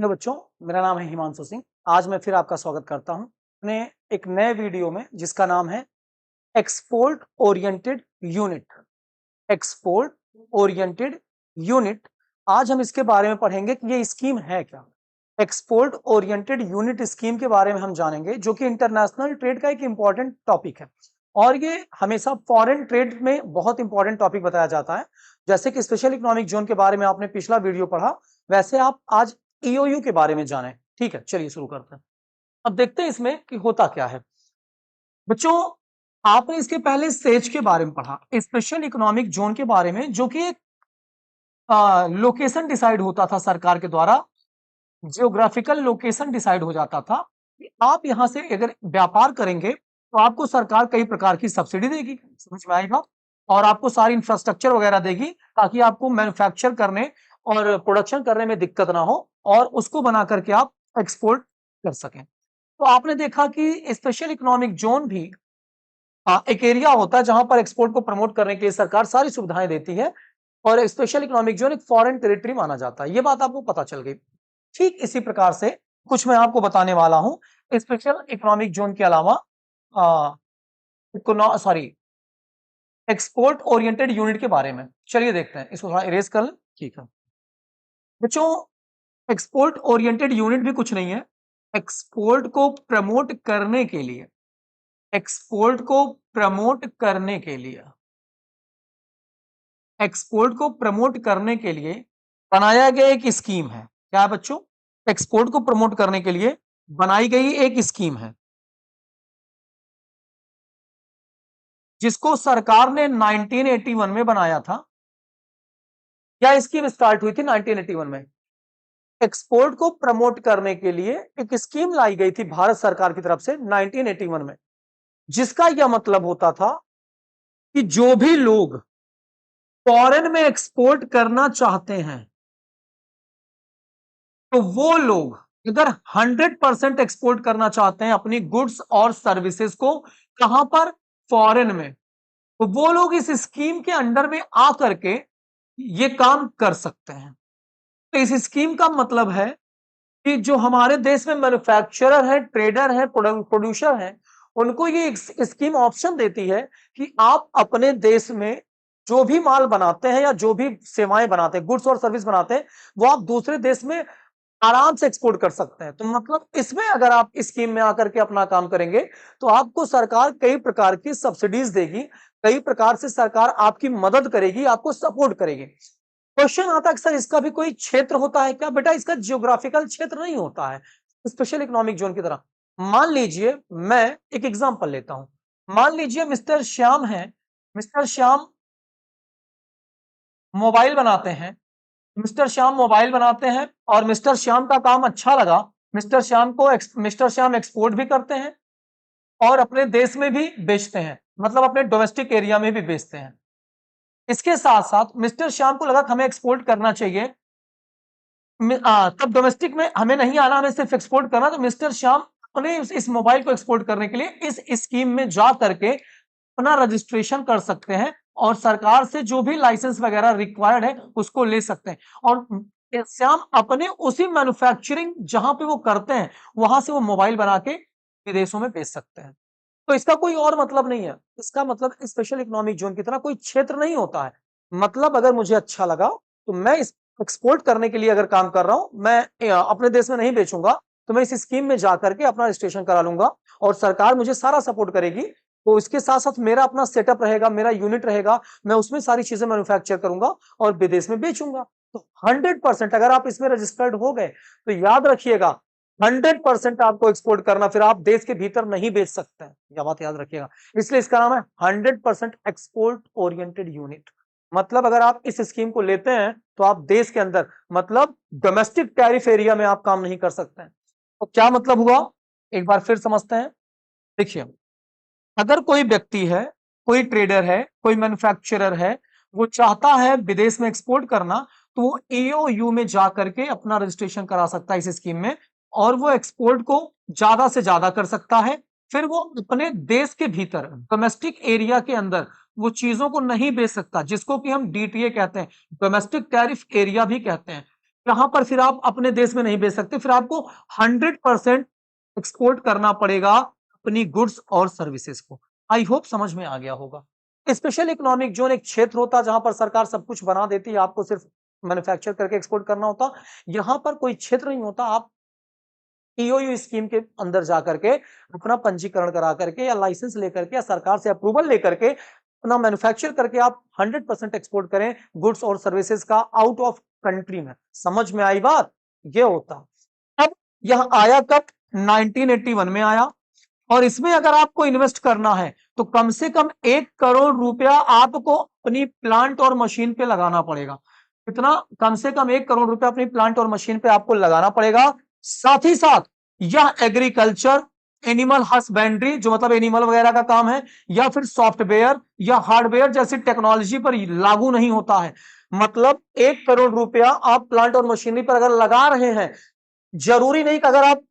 Hello बच्चों, मेरा नाम है हिमांशु सिंह। आज मैं फिर आपका स्वागत करता हूं अपने एक नए वीडियो में जिसका नाम है export oriented unit. Export oriented unit. आज हम इसके बारे में पढ़ेंगे कि ये स्कीम है क्या। एक्सपोर्ट ओरिएंटेड यूनिट स्कीम के बारे में हम जानेंगे, जो कि इंटरनेशनल ट्रेड का एक इंपॉर्टेंट टॉपिक है और ये हमेशा फॉरेन ट्रेड में बहुत इंपॉर्टेंट टॉपिक बताया जाता है। जैसे कि स्पेशल इकोनॉमिक जोन के बारे में आपने पिछला वीडियो पढ़ा, वैसे आप आज ईओयू के बारे में जाने। ठीक है, चलिए शुरू करते हैं। अब देखते हैं इसमें कि होता क्या है। बच्चों, आपने इसके पहले सेज के बारे में पढ़ा, स्पेशल इकोनॉमिक जोन के बारे में, जो कि एक लोकेशन डिसाइड होता था सरकार के द्वारा। जियोग्राफिकल लोकेशन डिसाइड हो जाता था कि आप यहां से अगर व्यापार करेंगे तो आपको सरकार कई प्रकार की सब्सिडी देगी, समझ में आएगा, और आपको सारी इंफ्रास्ट्रक्चर वगैरह देगी ताकि आपको मैन्युफैक्चर करने और प्रोडक्शन करने में दिक्कत ना हो और उसको बना करके आप एक्सपोर्ट कर सकें। तो आपने देखा कि स्पेशल इकोनॉमिक जोन भी एक एरिया होता है जहां पर एक्सपोर्ट को प्रमोट करने के लिए सरकार सारी सुविधाएं देती है और स्पेशल इकोनॉमिक जोन एक फॉरेन टेरिटरी माना जाता है। ये बात आपको पता चल गई। ठीक इसी प्रकार से कुछ मैं आपको बताने वाला हूं स्पेशल इकोनॉमिक जोन के अलावा सॉरी एक्सपोर्ट ओरिएंटेड यूनिट के बारे में। चलिए देखते हैं, इसको थोड़ा इरेज कर लें। ठीक है बच्चों, एक्सपोर्ट ओरिएंटेड यूनिट भी कुछ नहीं है। एक्सपोर्ट को प्रमोट करने के लिए, एक्सपोर्ट को प्रमोट करने के लिए, एक्सपोर्ट को प्रमोट करने के लिए बनाया गया एक स्कीम है। क्या है बच्चों? एक्सपोर्ट को प्रमोट करने के लिए बनाई गई एक स्कीम है जिसको सरकार ने 1981 में बनाया था। क्या स्कीम स्टार्ट हुई थी 1981 में? एक्सपोर्ट को प्रमोट करने के लिए एक स्कीम लाई गई थी भारत सरकार की तरफ से 1981 में, जिसका यह मतलब होता था कि जो भी लोग फॉरेन में एक्सपोर्ट करना चाहते हैं तो वो लोग अगर 100% एक्सपोर्ट करना चाहते हैं अपनी गुड्स और सर्विसेज को, कहां पर? फॉरेन में, तो वो लोग इस स्कीम के अंडर में आकर के ये काम कर सकते हैं। तो इस स्कीम का मतलब है कि जो हमारे देश में मैन्युफैक्चरर है, ट्रेडर है, प्रोड्यूसर है, उनको ये स्कीम ऑप्शन देती है कि आप अपने देश में जो भी माल बनाते हैं या जो भी सेवाएं बनाते हैं, गुड्स और सर्विस बनाते हैं, वो आप दूसरे देश में आराम से एक्सपोर्ट कर सकते हैं। तो मतलब इसमें अगर आप स्कीम में आकर के अपना काम करेंगे तो आपको सरकार कई प्रकार की सब्सिडीज देगी, कई प्रकार से सरकार आपकी मदद करेगी, आपको सपोर्ट करेगी। क्वेश्चन आता है सर इसका भी कोई क्षेत्र होता है क्या? बेटा, इसका जियोग्राफिकल क्षेत्र नहीं होता है स्पेशल इकोनॉमिक जोन की तरह। मान लीजिए मैं एक एग्जांपल लेता हूं। मान लीजिए मिस्टर श्याम है, मिस्टर श्याम मोबाइल बनाते हैं, मिस्टर श्याम मोबाइल बनाते हैं और मिस्टर श्याम का काम अच्छा लगा। मिस्टर श्याम एक्सपोर्ट भी करते हैं और अपने देश में भी बेचते हैं, मतलब अपने डोमेस्टिक एरिया में भी बेचते हैं। इसके साथ साथ मिस्टर श्याम को लगा कि हमें एक्सपोर्ट करना चाहिए, तब डोमेस्टिक में हमें नहीं आना, हमें सिर्फ एक्सपोर्ट करना। तो मिस्टर श्याम अपने इस मोबाइल को एक्सपोर्ट करने के लिए इस स्कीम में जा करके अपना रजिस्ट्रेशन कर सकते हैं और सरकार से जो भी लाइसेंस वगैरह रिक्वायर्ड है उसको ले सकते हैं और श्याम अपने उसी मैन्युफैक्चरिंग जहां पे वो करते हैं वहां से वो मोबाइल बना के विदेशों में बेच सकते हैं। तो इसका कोई और मतलब नहीं है। इसका मतलब स्पेशल इकोनॉमिक जोन की तरह कोई क्षेत्र नहीं होता है। मतलब अगर मुझे अच्छा लगा तो मैं इस एक्सपोर्ट करने के लिए अगर काम कर रहा हूं, मैं अपने देश में नहीं बेचूंगा, तो मैं इस स्कीम में जाकर के अपना रजिस्ट्रेशन करा लूंगा और सरकार मुझे सारा सपोर्ट करेगी। तो इसके साथ साथ मेरा अपना सेटअप रहेगा, मेरा यूनिट रहेगा, मैं उसमें सारी चीजें मैन्युफैक्चर करूंगा और विदेश में बेचूंगा। तो 100% अगर आप इसमें रजिस्टर्ड हो गए तो याद रखिएगा 100% आपको एक्सपोर्ट करना, फिर आप देश के भीतर नहीं बेच सकते हैं, यह बात याद रखिएगा। इसलिए इसका नाम है 100% एक्सपोर्ट ओरिएंटेड यूनिट। मतलब अगर आप इस स्कीम को लेते हैं तो आप देश के अंदर, मतलब डोमेस्टिक टैरिफ एरिया में आप काम नहीं कर सकते हैं। तो क्या मतलब हुआ, एक बार फिर समझते हैं। देखिए, अगर कोई व्यक्ति है, कोई ट्रेडर है, कोई मैन्युफैक्चरर है, वो चाहता है विदेश में एक्सपोर्ट करना, तो वो ईओयू में जाकर के अपना रजिस्ट्रेशन करा सकता है इस स्कीम में और वो एक्सपोर्ट को ज्यादा से ज्यादा कर सकता है। फिर वो अपने देश के भीतर डोमेस्टिक एरिया के अंदर वो चीजों को नहीं बेच सकता, जिसको कि हम डीटीए कहते हैं, डोमेस्टिक टैरिफ एरिया भी कहते हैं। यहां पर फिर आप अपने देश में नहीं बेच सकते, फिर आपको 100% एक्सपोर्ट करना पड़ेगा अपनी गुड्स और सर्विसेज को। आई होप समझ में आ गया होगा। स्पेशल इकोनॉमिक जोन एक क्षेत्र होता जहां पर सरकार सब कुछ बना देती है, आपको सिर्फ मैन्युफैक्चर करके एक्सपोर्ट करना होता। यहां पर कोई क्षेत्र नहीं होता, आप ईओयू स्कीम के अंदर जाकर के अपना पंजीकरण करा करके या लाइसेंस लेकर के या सरकार से अप्रूवल लेकर के अपना मैन्युफैक्चर करके आप 100% एक्सपोर्ट करें गुड्स और सर्विसेज का आउट ऑफ कंट्री में। समझ में आई बात? ये होता। अब यह आया कब? 1981 में आया। और इसमें अगर आपको इन्वेस्ट करना है तो कम से कम 1 करोड़ रुपया आपको अपनी प्लांट और मशीन पे लगाना पड़ेगा। कितना? कम से कम 1 करोड़ रुपया अपनी प्लांट और मशीन पे आपको लगाना पड़ेगा। साथ ही साथ यह एग्रीकल्चर, एनिमल हस्बेंड्री जो मतलब एनिमल वगैरह का काम है, या फिर सॉफ्टवेयर या हार्डवेयर जैसी टेक्नोलॉजी पर लागू नहीं होता है। मतलब 1 करोड़ रुपया आप प्लांट और मशीनरी पर अगर लगा रहे हैं, जरूरी नहीं कि अगर आप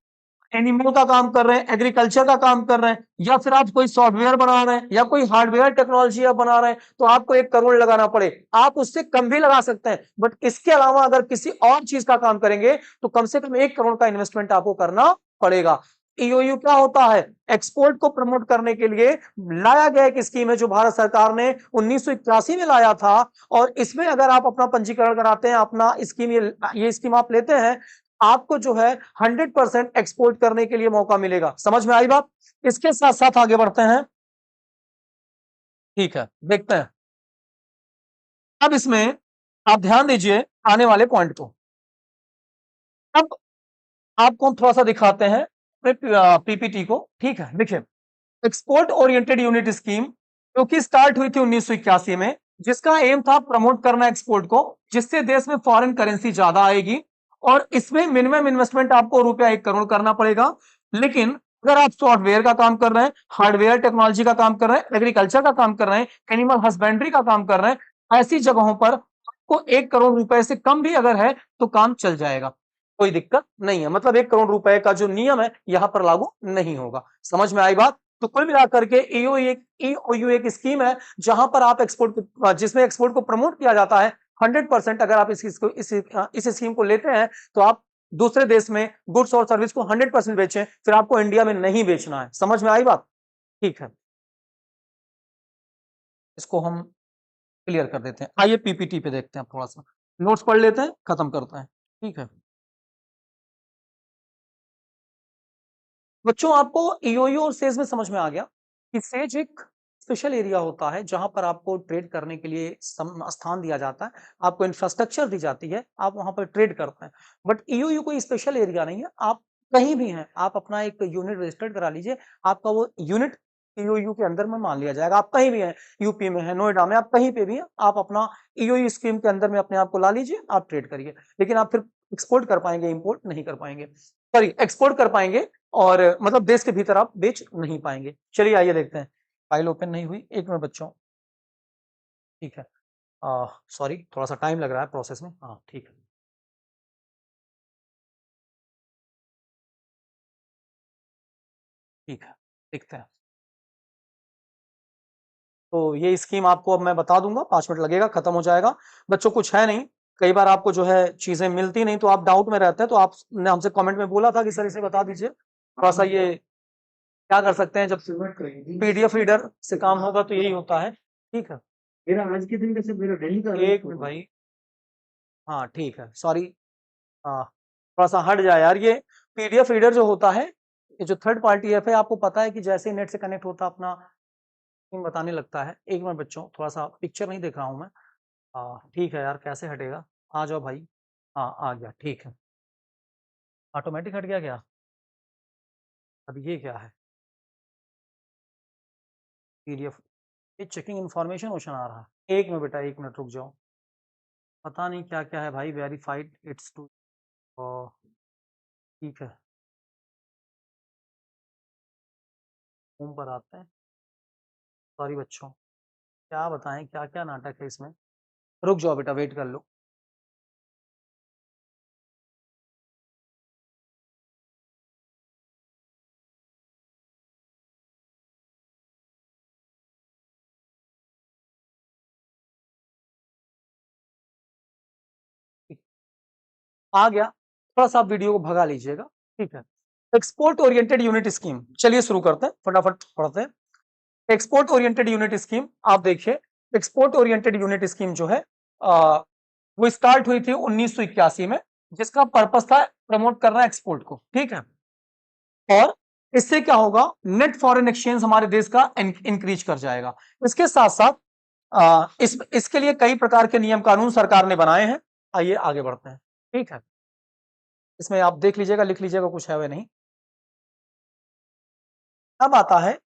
एनिमल का काम कर रहे हैं, एग्रीकल्चर का काम कर रहे हैं, या फिर आप कोई सॉफ्टवेयर बना रहे हैं या कोई हार्डवेयर टेक्नोलॉजी आप बना रहे हैं तो आपको 1 करोड़ लगाना पड़े। आप उससे कम भी लगा सकते हैं, बट इसके अलावा अगर किसी और चीज का काम करेंगे तो कम से कम 1 करोड़ का इन्वेस्टमेंट आपको करना पड़ेगा। ईओयू क्या होता है? एक्सपोर्ट को प्रमोट करने के लिए लाया गया एक स्कीम है जो भारत सरकार ने 1981 में लाया था। और इसमें अगर आप अपना पंजीकरण कराते हैं, अपना स्कीम ये स्कीम आप लेते हैं, आपको जो है 100% एक्सपोर्ट करने के लिए मौका मिलेगा। समझ में आई बात? इसके साथ साथ आगे बढ़ते हैं। ठीक है, देखते हैं। अब इसमें आप ध्यान दीजिए आने वाले पॉइंट को। अब आपको हम थोड़ा सा दिखाते हैं पीपीटी को। ठीक है, देखिए, एक्सपोर्ट ओरिएंटेड यूनिट स्कीम जो कि स्टार्ट हुई थी 1981 में, जिसका एम था प्रमोट करना एक्सपोर्ट को, जिससे देश में फॉरेन करेंसी ज्यादा आएगी। और इसमें मिनिमम इन्वेस्टमेंट आपको रुपया 1 करोड़ करना पड़ेगा। लेकिन अगर आप सॉफ्टवेयर का काम कर रहे हैं, हार्डवेयर टेक्नोलॉजी का काम कर रहे हैं, एग्रीकल्चर का काम कर रहे हैं, एनिमल हस्बेंड्री का काम कर रहे हैं, ऐसी जगहों पर आपको 1 करोड़ रुपए से कम भी अगर है तो काम चल जाएगा, कोई दिक्कत नहीं है। मतलब 1 करोड़ रुपए का जो नियम है यहां पर लागू नहीं होगा। समझ में आई बात? तो कुल मिलाकर के ईओयू एक स्कीम है जहां पर आप एक्सपोर्ट, जिसमें एक्सपोर्ट को प्रमोट किया जाता है। 100% अगर आप इस स्कीम को लेते हैं तो आप दूसरे देश में गुड्स और सर्विस को 100% बेचें, फिर आपको इंडिया में नहीं बेचना है। समझ में आई बात? ठीक है, इसको हम क्लियर कर देते हैं। आइए पीपीटी पे देखते हैं, थोड़ा सा नोट्स पढ़ लेते हैं, खत्म करते हैं। ठीक है बच्चों, आपको ईओयू और सेज में समझ में आ गया कि सेज एक स्पेशल एरिया होता है जहां पर आपको ट्रेड करने के लिए स्थान दिया जाता है, आपको इंफ्रास्ट्रक्चर दी जाती है, आप वहां पर ट्रेड करते हैं। बट ईओयू कोई स्पेशल एरिया नहीं है, आप कहीं भी हैं, आप अपना एक यूनिट रजिस्टर्ड करा लीजिए, आपका वो यूनिट ईओयू के अंदर में मान लिया जाएगा। आप कहीं भी हैं, यूपी में है, नोएडा में, आप कहीं पे भी हैं, आप अपना ईओयू स्कीम के अंदर में अपने आप को ला लीजिए, आप ट्रेड करिए। लेकिन आप फिर एक्सपोर्ट कर पाएंगे, इंपोर्ट नहीं कर पाएंगे। सॉरी, एक्सपोर्ट कर पाएंगे और मतलब देश के भीतर आप बेच नहीं पाएंगे। चलिए आइए देखते हैं। फाइल ओपन नहीं हुई, 1 मिनट बच्चों। ठीक है, सॉरी, थोड़ा सा टाइम लग रहा है प्रोसेस में। हाँ ठीक है, ठीक है, देखते हैं। तो ये स्कीम आपको अब मैं बता दूंगा, 5 मिनट लगेगा, खत्म हो जाएगा। बच्चों कुछ है नहीं, कई बार आपको जो है चीजें मिलती नहीं तो आप डाउट में रहते हैं, तो आपने हमसे कमेंट में बोला था कि सर इसे बता दीजिए। थोड़ा सा ये क्या कर सकते हैं, जब पीडीएफ रीडर से काम होगा तो यही होता है। ठीक है, मेरा आज के दिन का सिर्फ मेरा डेली का एक मिनट भाई। हाँ ठीक है, सॉरी, हाँ थोड़ा सा हट जाए यार। ये पीडीएफ रीडर जो होता है, ये जो थर्ड पार्टी ऐप है, आपको पता है कि जैसे ही नेट से कनेक्ट होता अपना thing बताने लगता है। 1 मिनट बच्चों, थोड़ा सा पिक्चर नहीं देख रहा हूँ मैं। ठीक है यार, कैसे हटेगा? आ जाओ भाई। हाँ आ गया, ठीक है। ऑटोमेटिक हट गया क्या? अब ये क्या है? पीडीएफ, ये चेकिंग इन्फॉर्मेशन ओशन आ रहा है। 1 मिनट बेटा, 1 मिनट रुक जाओ। पता नहीं क्या क्या है भाई, वेरीफाइड इट्स टू। ठीक है, होम पर आते हैं। सॉरी बच्चों, क्या बताएं, क्या क्या नाटक है इसमें। रुक जाओ बेटा, वेट कर लो। आ गया, थोड़ा सा आप वीडियो को भगा लीजिएगा, ठीक है। एक्सपोर्ट ओरिएंटेड यूनिट स्कीम, चलिए शुरू करते हैं, फटाफट पढ़ते हैं। एक्सपोर्ट ओरिएंटेड यूनिट स्कीम, आप देखिए एक्सपोर्ट ओरिएंटेड यूनिट स्कीम जो है वो स्टार्ट हुई थी 1981 में, जिसका पर्पस था प्रमोट करना एक्सपोर्ट को, ठीक है। और इससे क्या होगा, नेट फॉरेन एक्सचेंज हमारे देश का इंक्रीज कर जाएगा। इसके साथ साथ इसके लिए कई प्रकार के नियम कानून सरकार ने बनाए हैं। आइए आगे बढ़ते हैं, ठीक है। इसमें आप देख लीजिएगा, लिख लीजिएगा, कुछ है वह नहीं। अब आता है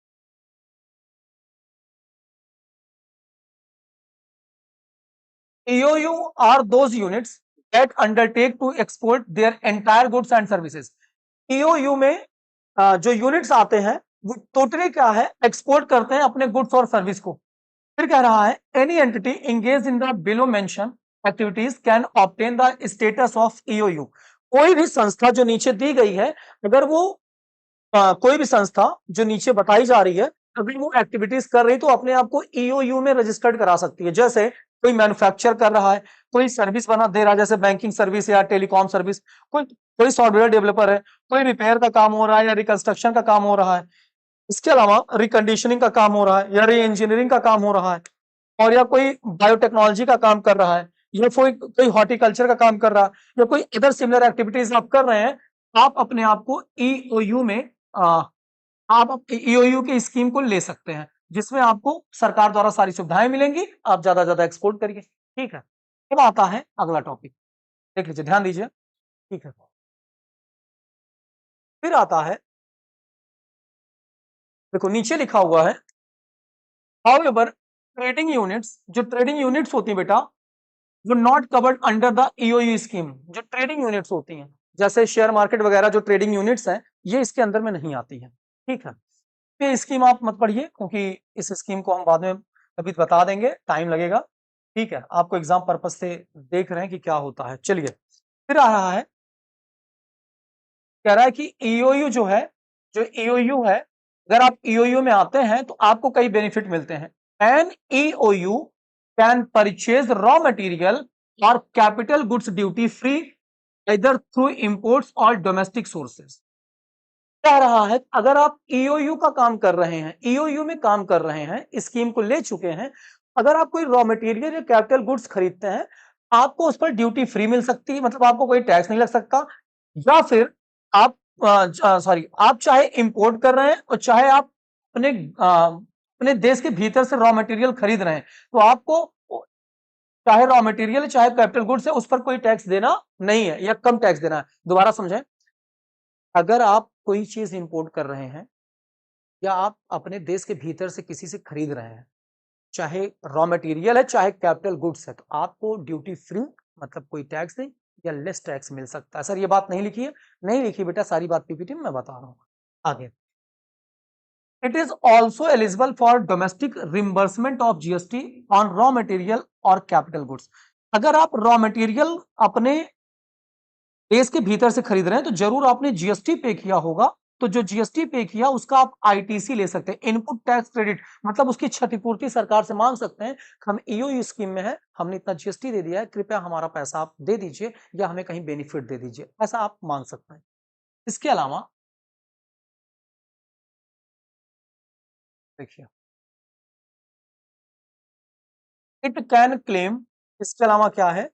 EOU are those units that undertake to export their entire goods and services. EOU में जो यूनिट्स आते हैं वो टोटली क्या है, एक्सपोर्ट करते हैं अपने गुड्स और सर्विस को। फिर कह रहा है any entity engage in the below mention activities can obtain the status of EOU। कोई भी संस्था जो नीचे दी गई है, अगर वो कोई भी संस्था जो नीचे बताई जा रही है, अगर वो एक्टिविटीज कर रही तो अपने आप को EOU में रजिस्टर्ड करा सकती है। जैसे कोई मैन्युफैक्चर कर रहा है, कोई सर्विस बना दे रहा है, जैसे बैंकिंग सर्विस या टेलीकॉम सर्विस, कोई सॉफ्टवेयर डेवलपर है, कोई रिपेयर का काम हो रहा है या रिकंस्ट्रक्शन का काम हो रहा है, इसके अलावा रिकंडीशनिंग का काम हो रहा है या री इंजीनियरिंग का काम हो रहा है, और या कोई बायोटेक्नोलॉजी का काम कर रहा है, या कोई हॉर्टिकल्चर का काम कर रहा है, या कोई अदर सिमिलर एक्टिविटीज आप कर रहे हैं, आप अपने आप को EOU में आप EOU की स्कीम को ले सकते हैं, जिसमें आपको सरकार द्वारा सारी सुविधाएं मिलेंगी, आप ज्यादा एक्सपोर्ट करिए, ठीक है। अब आता है अगला टॉपिक, देख लीजिए, ध्यान दीजिए, ठीक है। फिर आता है, देखो नीचे लिखा हुआ है, हाउएवर ट्रेडिंग यूनिट्स, जो ट्रेडिंग यूनिट्स होती है बेटा, वो not covered under the EOU scheme. जो ट्रेडिंग यूनिट्स होती हैं, जैसे शेयर मार्केट वगैरह, जो ट्रेडिंग यूनिट्स हैं, ये इसके अंदर में नहीं आती है, ठीक है। ये स्कीम आप मत पढ़िए, क्योंकि इस स्कीम को हम बाद में कभी बता देंगे, टाइम लगेगा, ठीक है। आपको एग्जाम पर्पज से देख रहे हैं कि क्या होता है। चलिए, फिर आ रहा है, कह रहा है कि EOU जो है, जो EOU है, अगर आप EOU में आते हैं तो आपको कई बेनिफिट मिलते हैं। An EOU can purchase raw material और capital goods duty free either through imports और डोमेस्टिक सोर्सेज। कह रहा है अगर आप EOU का काम कर रहे हैं, EOU में काम कर रहे हैं, स्कीम को ले चुके हैं, अगर आप कोई रॉ मटेरियल या कैपिटल गुड्स खरीदते हैं, आपको उस पर ड्यूटी फ्री मिल सकती है, मतलब आपको कोई टैक्स नहीं लग सकता। या फिर आप आप चाहे इंपोर्ट कर रहे हैं और चाहे आप अपने देश के भीतर से रॉ मटेरियल खरीद रहे हैं, तो आपको चाहे रॉ मटेरियल चाहे कैपिटल गुड्स है, उस पर कोई टैक्स देना नहीं है या कम टैक्स देना है। दोबारा समझें, अगर आप कोई चीज इंपोर्ट कर रहे हैं या आप अपने देश के भीतर से किसी से खरीद रहे हैं, चाहे रॉ मटेरियल है चाहे कैपिटल गुड्स है, तो आपको ड्यूटी फ्री, मतलब कोई टैक्स नहीं या लेस टैक्स मिल सकता है। सर ये बात नहीं लिखी है, नहीं लिखी बेटा, सारी बात PPT में मैं बता रहा हूं। आगे, it is also eligible for domestic reimbursement of GST on raw material और कैपिटल गुड्स। अगर आप रॉ मटेरियल अपने देश के भीतर से खरीद रहे हैं तो जरूर आपने GST पे किया होगा, तो जो GST पे किया उसका आप ITC ले सकते हैं, इनपुट टैक्स क्रेडिट, मतलब उसकी क्षतिपूर्ति सरकार से मांग सकते हैं। हम EOU स्कीम में है, हमने इतना GST दे दिया है, कृपया हमारा पैसा आप दे दीजिए या हमें कहीं बेनिफिट दे दीजिए, ऐसा आप मांग सकते हैं। इसके अलावा देखिए, इट कैन क्लेम, इसके अलावा क्या है,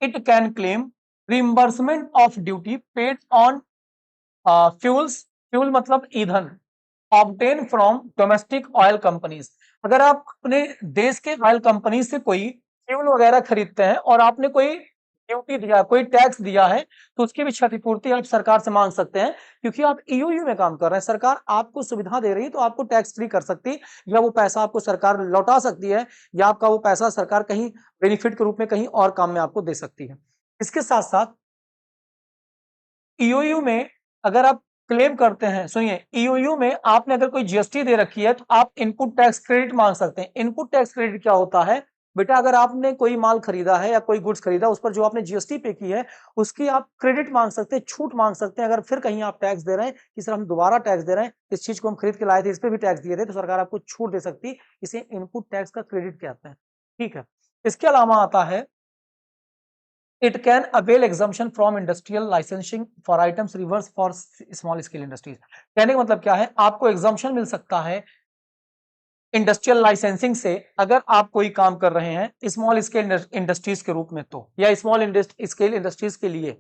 it can claim reimbursement of duty paid on fuels, fuel मतलब ईंधन, obtain from domestic oil companies. अगर आप अपने देश के ऑयल कंपनी से कोई फ्यूल वगैरह खरीदते हैं और आपने कोई ड्यूटी दिया, कोई टैक्स दिया है, तो उसकी भी क्षतिपूर्ति आप सरकार से मांग सकते हैं, क्योंकि आप EOU में काम कर रहे हैं, सरकार आपको सुविधा दे रही है, तो आपको टैक्स फ्री कर सकती है, या वो पैसा आपको सरकार लौटा सकती है, या आपका वो पैसा सरकार कहीं बेनिफिट के रूप में कहीं और काम में आपको दे सकती है। इसके साथ साथ EOU में अगर आप क्लेम करते हैं, सुनिए, EOU में आपने अगर कोई GST दे रखी है तो आप इनपुट टैक्स क्रेडिट मांग सकते हैं। इनपुट टैक्स क्रेडिट क्या होता है, बेटा अगर आपने कोई माल खरीदा है या कोई गुड्स खरीदा, उस पर जो आपने जीएसटी पे की है उसकी आप क्रेडिट मांग सकते हैं, छूट मांग सकते हैं। अगर फिर कहीं आप टैक्स दे रहे हैं कि सर हम दोबारा टैक्स दे रहे हैं, इस चीज को हम खरीद के लाए थे, इस पे भी टैक्स दिए थे, तो सरकार आपको छूट दे सकती है। इसे इनपुट टैक्स का क्रेडिट कहते हैं। ठीक है, इसके अलावा आता है it can avail exemption from industrial licensing for items reversed for small scale industries। कहने का मतलब क्या है, आपको एग्जाम्पशन मिल सकता है इंडस्ट्रियल लाइसेंसिंग से अगर आप कोई काम कर रहे हैं स्मॉल स्केल इंडस्ट्रीज के रूप में, तो या स्मॉल स्केल इंडस्ट्रीज के लिए,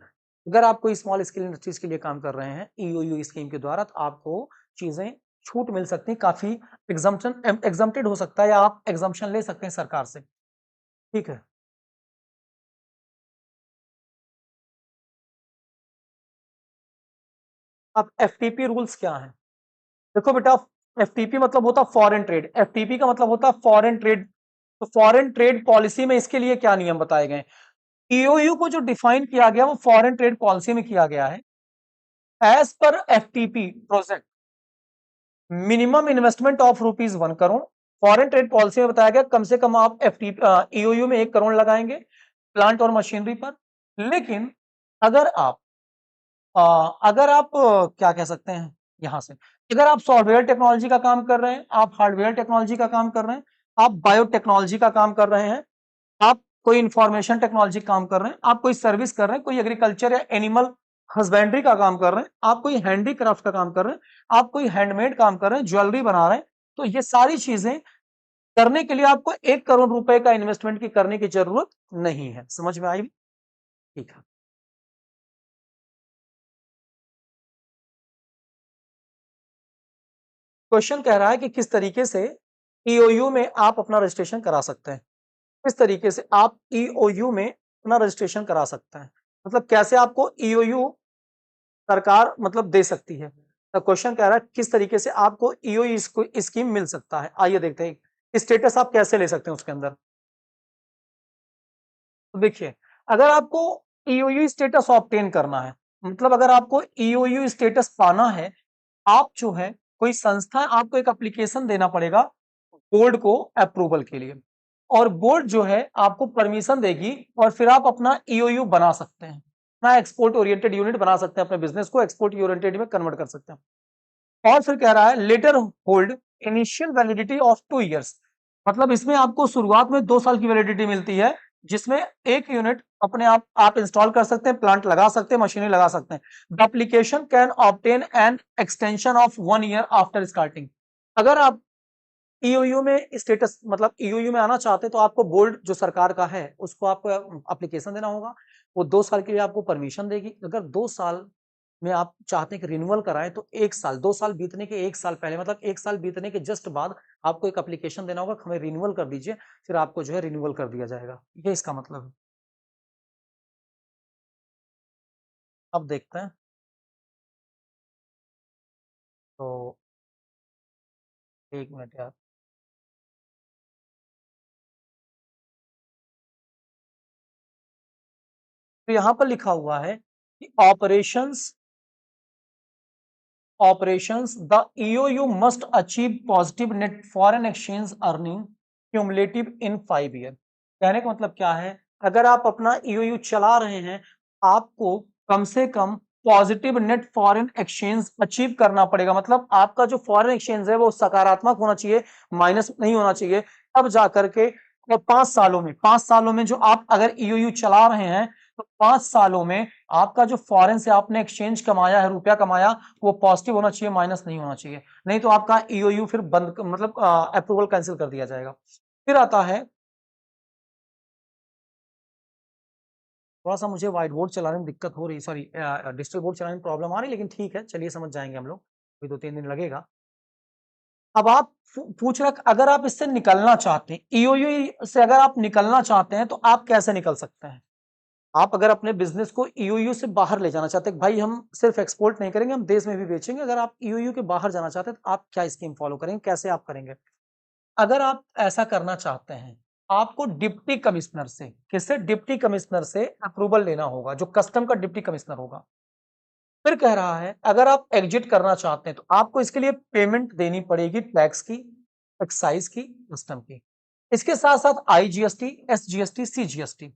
अगर आप कोई स्मॉल स्केल इंडस्ट्रीज के लिए काम कर रहे हैं ईओयू स्कीम के द्वारा, तो आपको चीजें छूट मिल सकती है, काफी एग्जम्प्टेड हो सकता है, या आप एग्जाम्पशन ले सकते हैं सरकार से। ठीक है, अब एफटीपी रूल्स क्या हैं? देखो बेटा, एफटीपी मतलब होता है फॉरेन ट्रेड, एफटीपी का मतलब होता है फॉरेन ट्रेड। तो फॉरेन ट्रेड पॉलिसी में इसके लिए क्या नियम बताए गए? ईओयू को जो डिफाइन किया गया वो फॉरेन ट्रेड पॉलिसी में किया गया है। As per FTP project minimum investment of ₹1 crore, foreign trade policy में बताया गया कम से कम आप ईओयू में 1 करोड़ लगाएंगे प्लांट और मशीनरी पर। लेकिन अगर आप क्या कह सकते हैं यहां से, अगर आप सॉफ्टवेयर टेक्नोलॉजी का काम कर रहे हैं, आप हार्डवेयर टेक्नोलॉजी का काम कर रहे हैं, आप बायोटेक्नोलॉजी का काम कर रहे हैं, आप कोई इंफॉर्मेशन टेक्नोलॉजी काम कर रहे हैं, आप कोई सर्विस कर रहे हैं, कोई एग्रीकल्चर या एनिमल हस्बेंड्री का काम कर रहे हैं, आप कोई हैंडीक्राफ्ट का काम कर रहे हैं, आप कोई हैंडमेड काम कर रहे हैं, ज्वेलरी बना रहे हैं, तो ये सारी चीजें करने के लिए आपको 1 करोड़ रुपए का इन्वेस्टमेंट की करने की जरूरत नहीं है। समझ में आई? ठीक है, क्वेश्चन कह रहा है कि किस तरीके से ईओयू में आप अपना रजिस्ट्रेशन करा सकते हैं। किस तरीके से आप ईओयू में अपना रजिस्ट्रेशन करा सकते हैं, मतलब कैसे आपको ईओयू सरकार मतलब दे सकती है। तो क्वेश्चन कह रहा है किस तरीके से आपको ईओयू स्कीम मिल सकता है। आइए देखते हैं स्टेटस आप कैसे ले सकते हैं उसके अंदर। तो देखिए, अगर आपको ईओयू स्टेटस ऑब्टेन करना है, मतलब अगर आपको ईओयू स्टेटस पाना है, आप जो है कोई संस्था, आपको एक एप्लीकेशन देना पड़ेगा बोर्ड को अप्रूवल के लिए, और बोर्ड जो है आपको परमिशन देगी, और फिर आप अपना ईओयू बना सकते हैं, अपना एक्सपोर्ट ओरिएंटेड यूनिट बना सकते हैं, अपने बिजनेस को एक्सपोर्ट ओरिएंटेड में कन्वर्ट कर सकते हैं। और फिर कह रहा है letter hold initial validity of 2 years, मतलब इसमें आपको शुरुआत में 2 साल की वैलिडिटी मिलती है, जिसमें एक यूनिट अपने आप इंस्टॉल कर सकते हैं, प्लांट लगा सकते हैं, मशीनरी लगा सकते हैं। The application can obtain an extension of 1 year after starting. अगर आप ईओयू में स्टेटस मतलब ईओयू में आना चाहते हैं, तो आपको बोर्ड जो सरकार का है उसको आपको एप्लीकेशन देना होगा, वो 2 साल के लिए आपको परमिशन देगी। अगर 2 साल में आप चाहते हैं कि रिन्यूअल कराएं, तो 1 साल, 2 साल बीतने के 1 साल पहले, मतलब 1 साल बीतने के जस्ट बाद आपको एक एप्लीकेशन देना होगा, हमें रिन्यूअल कर दीजिए, फिर आपको जो है रिन्यूअल कर दिया जाएगा। ये इसका मतलब है। अब देखते हैं, तो 1 मिनट यार। तो यहाँ पर लिखा हुआ है कि operations the EOU must achieve positive net foreign exchange earning cumulative in 5 year। कहने का मतलब क्या है, अगर आप अपना ईओयू चला रहे हैं, आपको कम से कम positive net foreign exchange achieve करना पड़ेगा, मतलब आपका जो फॉरेन एक्सचेंज है वो सकारात्मक होना चाहिए, माइनस नहीं होना चाहिए। तब जाकर के, और 5 सालों में जो आप अगर ईओयू चला रहे हैं, तो 5 सालों में आपका जो फॉरेन से आपने एक्सचेंज कमाया है, रुपया कमाया, वो पॉजिटिव होना चाहिए, माइनस नहीं होना चाहिए, नहीं तो आपका ईओयू फिर बंद, मतलब अप्रूवल कैंसिल कर दिया जाएगा। फिर आता है, थोड़ा सा मुझे व्हाइट बोर्ड चलाने में दिक्कत हो रही, सॉरी डिजिटल बोर्ड चलाने में प्रॉब्लम आ रही, लेकिन ठीक है, चलिए समझ जाएंगे हम लोग, अभी 2-3 दिन लगेगा। अब आप पूछ रहे अगर आप इससे निकलना चाहते हैं, ईओयू से अगर आप निकलना चाहते हैं, तो आप कैसे निकल सकते हैं। आप अगर अपने बिजनेस को ईओयू से बाहर ले जाना चाहते हैं, भाई हम सिर्फ एक्सपोर्ट नहीं करेंगे, हम देश में भी बेचेंगे, अगर आप ईओयू के बाहर जाना चाहते हैं, तो आप क्या स्कीम फॉलो करेंगे, कैसे आप करेंगे? अगर आप ऐसा करना चाहते हैं, आपको डिप्टी कमिश्नर से, किससे? डिप्टी कमिश्नर से अप्रूवल लेना होगा, जो कस्टम का डिप्टी कमिश्नर होगा। फिर कह रहा है अगर आप एग्जिट करना चाहते हैं, तो आपको इसके लिए पेमेंट देनी पड़ेगी, टैक्स की, एक्साइज की, कस्टम की। इसके साथ साथ IGST, SGST, CGST,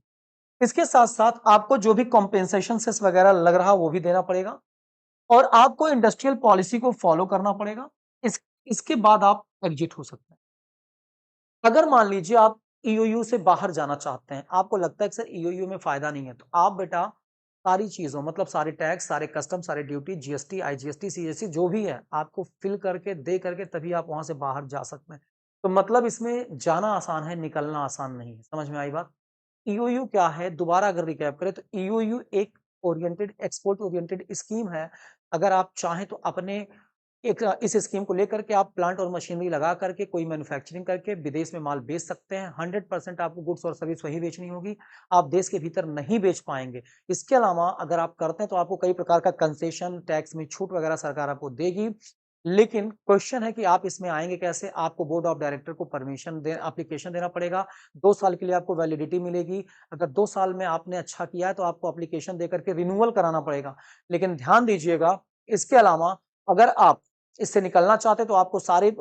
इसके साथ साथ आपको जो भी कॉम्पेंसेशन सेस वगैरह लग रहा वो भी देना पड़ेगा और आपको इंडस्ट्रियल पॉलिसी को फॉलो करना पड़ेगा। इसके बाद आप एग्जिट हो सकते हैं। अगर मान लीजिए आप ईओयू से बाहर जाना चाहते हैं, आपको लगता है कि सर ईओयू में फायदा नहीं है, तो आप बेटा सारी चीजों मतलब सारे टैक्स, सारे कस्टम, सारे ड्यूटी, जीएसटी, आईजीएसटी, सीजीएसटी जो भी है, आपको फिल करके दे करके तभी आप वहां से बाहर जा सकते हैं। तो मतलब इसमें जाना आसान है, निकलना आसान नहीं है। समझ में आई बात? ईओयू क्या है, दोबारा अगर रिकैप करें तो ईओयू एक ओरिएंटेड एक्सपोर्ट ओरिएंटेड स्कीम है। अगर आप चाहें तो अपने एक इस स्कीम को लेकर के आप प्लांट और मशीनरी लगा करके कोई मैन्युफैक्चरिंग करके विदेश में माल बेच सकते हैं। 100% आपको गुड्स और सर्विस वही बेचनी होगी, आप देश के भीतर नहीं बेच पाएंगे। इसके अलावा अगर आप करते हैं तो आपको कई प्रकार का कंसेशन, टैक्स में छूट वगैरह सरकार आपको देगी। लेकिन क्वेश्चन है कि आप इसमें आएंगे कैसे? आपको बोर्ड ऑफ डायरेक्टर को परमिशन दे एप्लीकेशन देना पड़ेगा। 2 साल के लिए आपको वैलिडिटी मिलेगी। अगर 2 साल में आपने अच्छा किया है तो आपको एप्लीकेशन देकर के रिन्यूअल कराना पड़ेगा। लेकिन ध्यान दीजिएगा, इसके अलावा अगर आप इससे निकलना चाहते हैं तो आपको सारे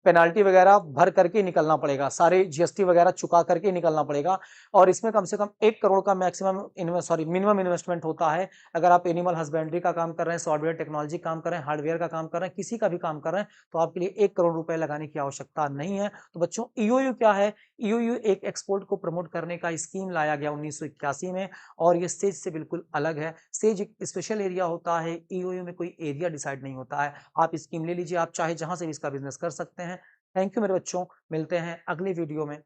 पेनाल्टी वगैरह भर करके निकलना पड़ेगा, सारे जीएसटी वगैरह चुका करके निकलना पड़ेगा और इसमें कम से कम 1 करोड़ का मिनिमम इन्वेस्टमेंट होता है। अगर आप एनिमल हस्बेंड्री का काम कर रहे हैं, सॉफ्टवेयर टेक्नोलॉजी काम कर रहे हैं, हार्डवेयर का काम कर रहे हैं, किसी का भी काम कर रहे हैं, तो आपके लिए 1 करोड़ रुपए लगाने की आवश्यकता नहीं है। तो बच्चों, ईओयू क्या है? ईओयू एक एक्सपोर्ट को प्रमोट करने का स्कीम लाया गया 1981 में और ये सेज से बिल्कुल अलग है। सेज एक स्पेशल एरिया होता है, ईओयू में कोई एरिया डिसाइड नहीं होता है। आप स्कीम ले लीजिए, आप चाहे जहां से भी इसका बिजनेस कर सकते हैं। थैंक यू मेरे बच्चों, मिलते हैं अगली वीडियो में।